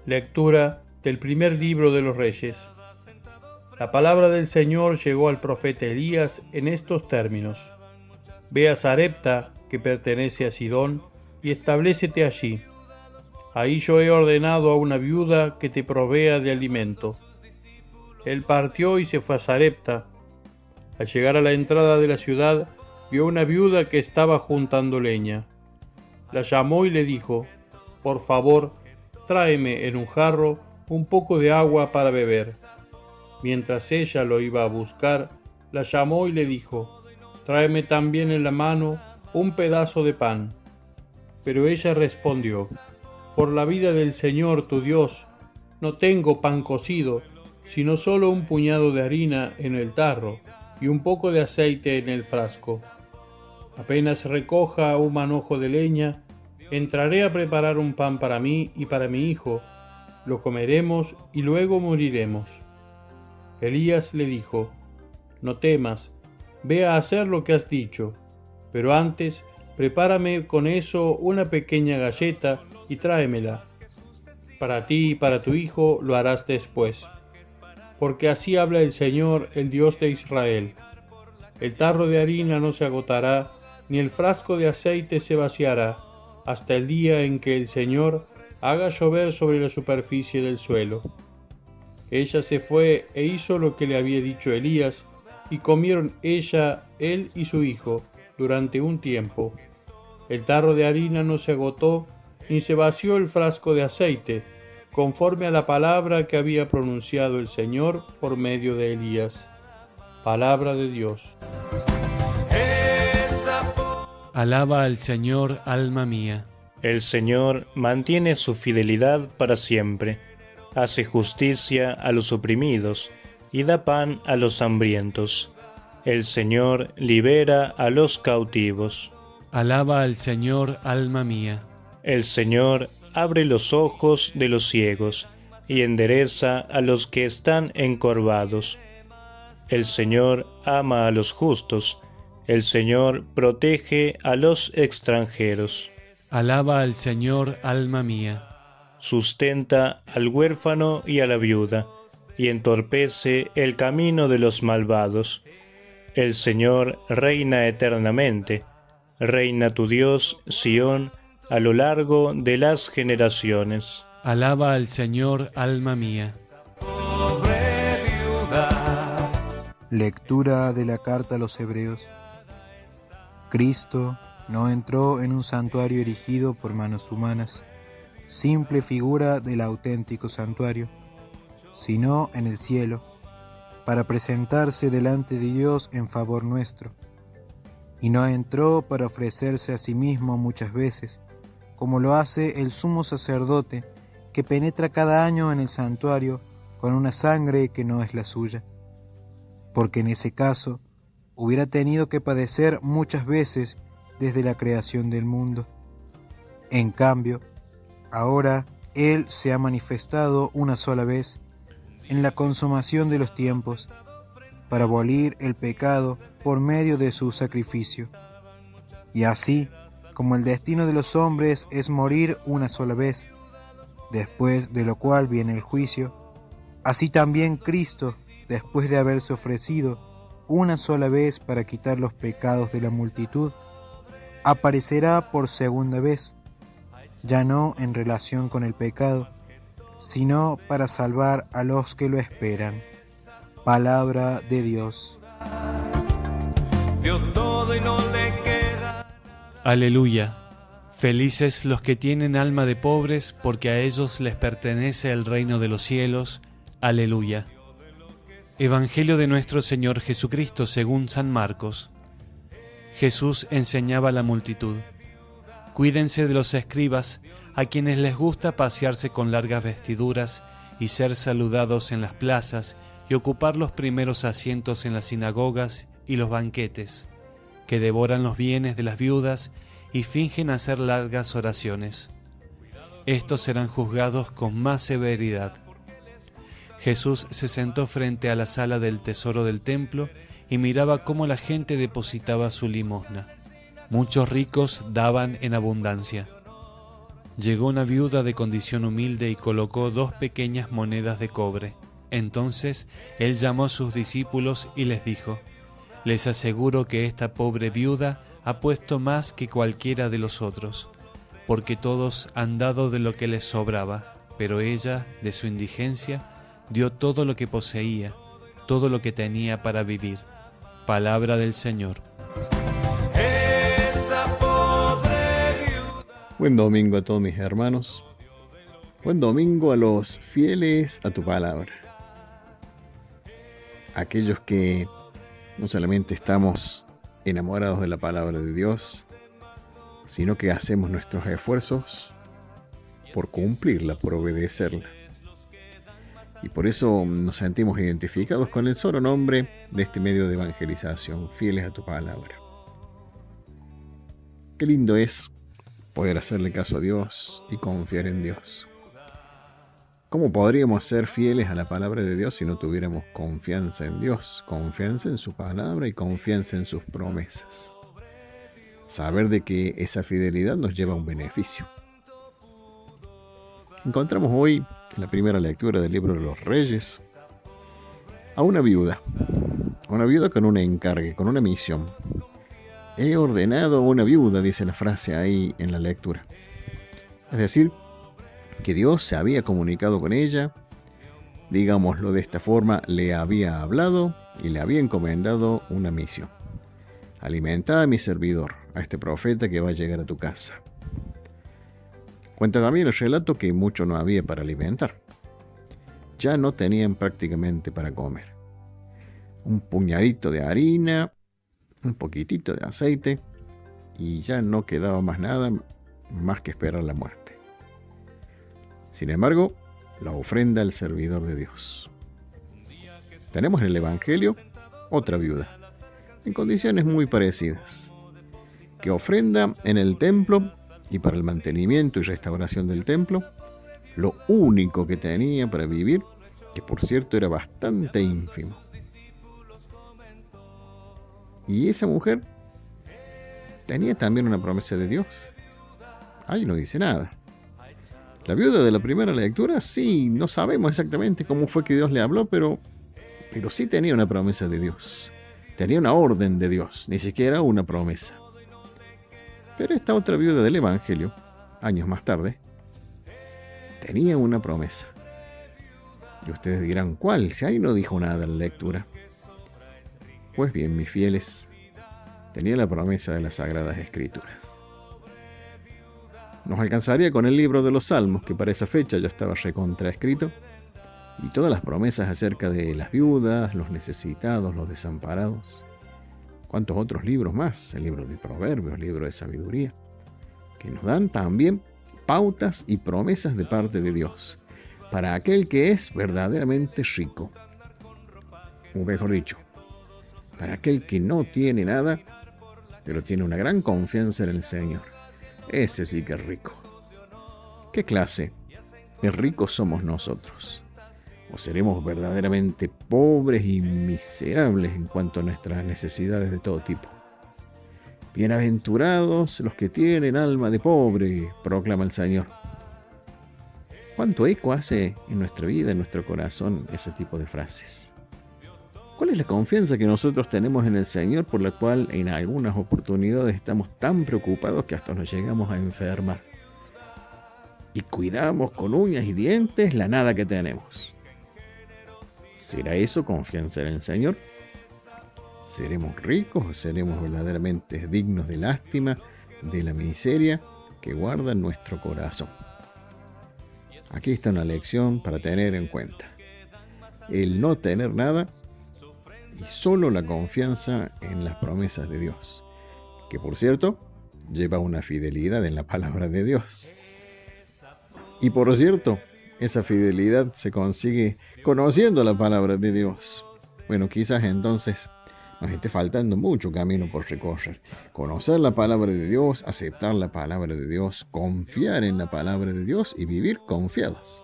Lectura del primer libro de los Reyes. La palabra del Señor llegó al profeta Elías en estos términos: Ve a Sarepta, que pertenece a Sidón, y establécete allí. Ahí yo he ordenado a una viuda que te provea de alimento. Él partió y se fue a Sarepta. Al llegar a la entrada de la ciudad, vio una viuda que estaba juntando leña. La llamó y le dijo: Por favor, tráeme en un jarro un poco de agua para beber. Mientras ella lo iba a buscar, la llamó y le dijo: Tráeme también en la mano un pedazo de pan. Pero ella respondió: Por la vida del Señor tu Dios, no tengo pan cocido, sino solo un puñado de harina en el tarro y un poco de aceite en el frasco. Apenas recoja un manojo de leña, entraré a preparar un pan para mí y para mi hijo, lo comeremos y luego moriremos. Elías le dijo: No temas, ve a hacer lo que has dicho, pero antes prepárame con eso una pequeña galleta y tráemela. Para ti y para tu hijo lo harás después. Porque así habla el Señor, el Dios de Israel: El tarro de harina no se agotará, ni el frasco de aceite se vaciará, hasta el día en que el Señor haga llover sobre la superficie del suelo. Ella se fue e hizo lo que le había dicho Elías, y comieron ella, él y su hijo durante un tiempo. El tarro de harina no se agotó, ni se vació el frasco de aceite, conforme a la palabra que había pronunciado el Señor por medio de Elías. Palabra de Dios. Alaba al Señor, alma mía. El Señor mantiene su fidelidad para siempre, hace justicia a los oprimidos y da pan a los hambrientos. El Señor libera a los cautivos. Alaba al Señor, alma mía. El Señor abre los ojos de los ciegos y endereza a los que están encorvados. El Señor ama a los justos, el Señor protege a los extranjeros. Alaba al Señor, alma mía. Sustenta al huérfano y a la viuda, y entorpece el camino de los malvados. El Señor reina eternamente, reina tu Dios, Sión, a lo largo de las generaciones. Alaba al Señor, alma mía. Lectura de la carta a los Hebreos. Cristo no entró en un santuario erigido por manos humanas, simple figura del auténtico santuario, sino en el cielo, para presentarse delante de Dios en favor nuestro. Y no entró para ofrecerse a sí mismo muchas veces, como lo hace el sumo sacerdote, que penetra cada año en el santuario con una sangre que no es la suya, porque en ese caso hubiera tenido que padecer muchas veces desde la creación del mundo. En cambio, ahora Él se ha manifestado una sola vez, en la consumación de los tiempos, para abolir el pecado por medio de su sacrificio. Y así, como el destino de los hombres es morir una sola vez, después de lo cual viene el juicio, así también Cristo, después de haberse ofrecido una sola vez para quitar los pecados de la multitud, aparecerá por segunda vez, ya no en relación con el pecado, sino para salvar a los que lo esperan. Palabra de Dios. Aleluya. Felices los que tienen alma de pobres, porque a ellos les pertenece el reino de los cielos. Aleluya. Evangelio de nuestro Señor Jesucristo según San Marcos. Jesús enseñaba a la multitud: Cuídense de los escribas, a quienes les gusta pasearse con largas vestiduras y ser saludados en las plazas y ocupar los primeros asientos en las sinagogas y los banquetes, que devoran los bienes de las viudas y fingen hacer largas oraciones. Estos serán juzgados con más severidad. Jesús se sentó frente a la sala del tesoro del templo y miraba cómo la gente depositaba su limosna. Muchos ricos daban en abundancia. Llegó una viuda de condición humilde y colocó 2 pequeñas monedas de cobre. Entonces él llamó a sus discípulos y les dijo: les aseguro que esta pobre viuda ha puesto más que cualquiera de los otros, porque todos han dado de lo que les sobraba, pero ella, de su indigencia, dio todo lo que poseía, todo lo que tenía para vivir. Palabra del Señor. Buen domingo a todos mis hermanos. Buen domingo a los fieles a tu palabra. Aquellos que no solamente estamos enamorados de la palabra de Dios, sino que hacemos nuestros esfuerzos por cumplirla, por obedecerla. Y por eso nos sentimos identificados con el solo nombre de este medio de evangelización, fieles a tu palabra. Qué lindo es poder hacerle caso a Dios y confiar en Dios. ¿Cómo podríamos ser fieles a la palabra de Dios si no tuviéramos confianza en Dios, confianza en su palabra y confianza en sus promesas? Saber de que esa fidelidad nos lleva a un beneficio. Encontramos hoy, en la primera lectura del libro de los Reyes, a una viuda con un encargue, con una misión. He ordenado a una viuda, dice la frase ahí en la lectura. Es decir, que Dios se había comunicado con ella, digámoslo de esta forma, le había hablado y le había encomendado una misión. Alimenta a mi servidor, a este profeta que va a llegar a tu casa. Cuenta también el relato que mucho no había para alimentar. Ya no tenían prácticamente para comer. Un puñadito de harina, un poquitito de aceite y ya no quedaba más nada más que esperar la muerte. Sin embargo, la ofrenda al servidor de Dios. Tenemos en el Evangelio otra viuda, en condiciones muy parecidas, que ofrenda en el templo y para el mantenimiento y restauración del templo, lo único que tenía para vivir, que por cierto era bastante ínfimo. Y esa mujer tenía también una promesa de Dios. Ahí no dice nada. La viuda de la primera lectura, sí, no sabemos exactamente cómo fue que Dios le habló, pero sí tenía una promesa de Dios. Tenía una orden de Dios, ni siquiera una promesa. Pero esta otra viuda del Evangelio, años más tarde, tenía una promesa. Y ustedes dirán, ¿cuál? Si ahí no dijo nada en la lectura. Pues bien, mis fieles, tenía la promesa de las Sagradas Escrituras. Nos alcanzaría con el libro de los Salmos, que para esa fecha ya estaba recontraescrito, y todas las promesas acerca de las viudas, los necesitados, los desamparados. ¿Cuántos otros libros más? El libro de Proverbios, el libro de Sabiduría, que nos dan también pautas y promesas de parte de Dios, para aquel que es verdaderamente rico. O mejor dicho, para aquel que no tiene nada, pero tiene una gran confianza en el Señor. Ese sí que es rico. ¿Qué clase de ricos somos nosotros? ¿O seremos verdaderamente pobres y miserables en cuanto a nuestras necesidades de todo tipo? Bienaventurados los que tienen alma de pobre, proclama el Señor. ¿Cuánto eco hace en nuestra vida, en nuestro corazón, ese tipo de frases? ¿Cuál es la confianza que nosotros tenemos en el Señor por la cual en algunas oportunidades estamos tan preocupados que hasta nos llegamos a enfermar? Y cuidamos con uñas y dientes la nada que tenemos. ¿Será eso confianza en el Señor? ¿Seremos ricos o seremos verdaderamente dignos de lástima, de la miseria que guarda en nuestro corazón? Aquí está una lección para tener en cuenta. El no tener nada y solo la confianza en las promesas de Dios, que por cierto, lleva una fidelidad en la palabra de Dios. Y por cierto, esa fidelidad se consigue conociendo la palabra de Dios. Bueno, quizás entonces nos esté faltando mucho camino por recorrer. Conocer la palabra de Dios, aceptar la palabra de Dios, confiar en la palabra de Dios y vivir confiados.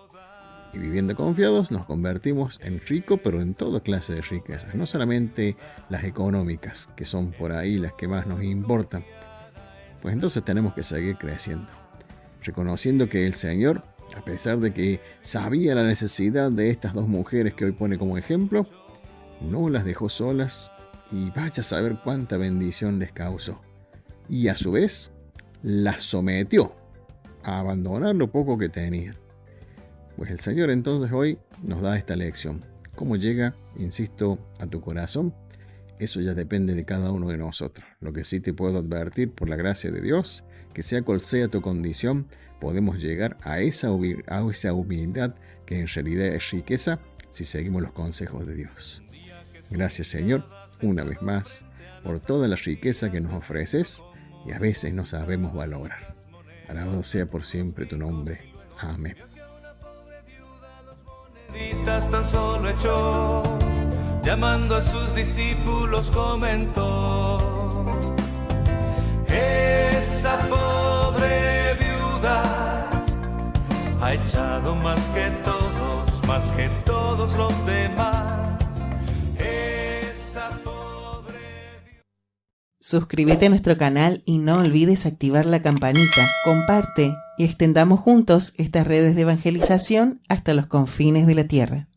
Y viviendo confiados nos convertimos en ricos, pero en toda clase de riquezas, no solamente las económicas, que son por ahí las que más nos importan. Pues entonces tenemos que seguir creciendo. reconociendo que el Señor, a pesar de que sabía la necesidad de estas dos mujeres que hoy pone como ejemplo, no las dejó solas y vaya a saber cuánta bendición les causó. Y a su vez, las sometió a abandonar lo poco que tenían. Pues el Señor entonces hoy nos da esta lección. ¿Cómo llega, insisto, a tu corazón? Eso ya depende de cada uno de nosotros. Lo que sí te puedo advertir por la gracia de Dios, que sea cual sea tu condición, podemos llegar a esa humildad que en realidad es riqueza si seguimos los consejos de Dios. Gracias, Señor, una vez más, por toda la riqueza que nos ofreces y a veces no sabemos valorar. Alabado sea por siempre tu nombre. Amén. Tan solo echó, llamando a sus discípulos comentó: esa pobre viuda ha echado más que todos los demás. Esa pobre viuda. Suscríbete a nuestro canal y no olvides activar la campanita, comparte y extendamos juntos estas redes de evangelización hasta los confines de la tierra.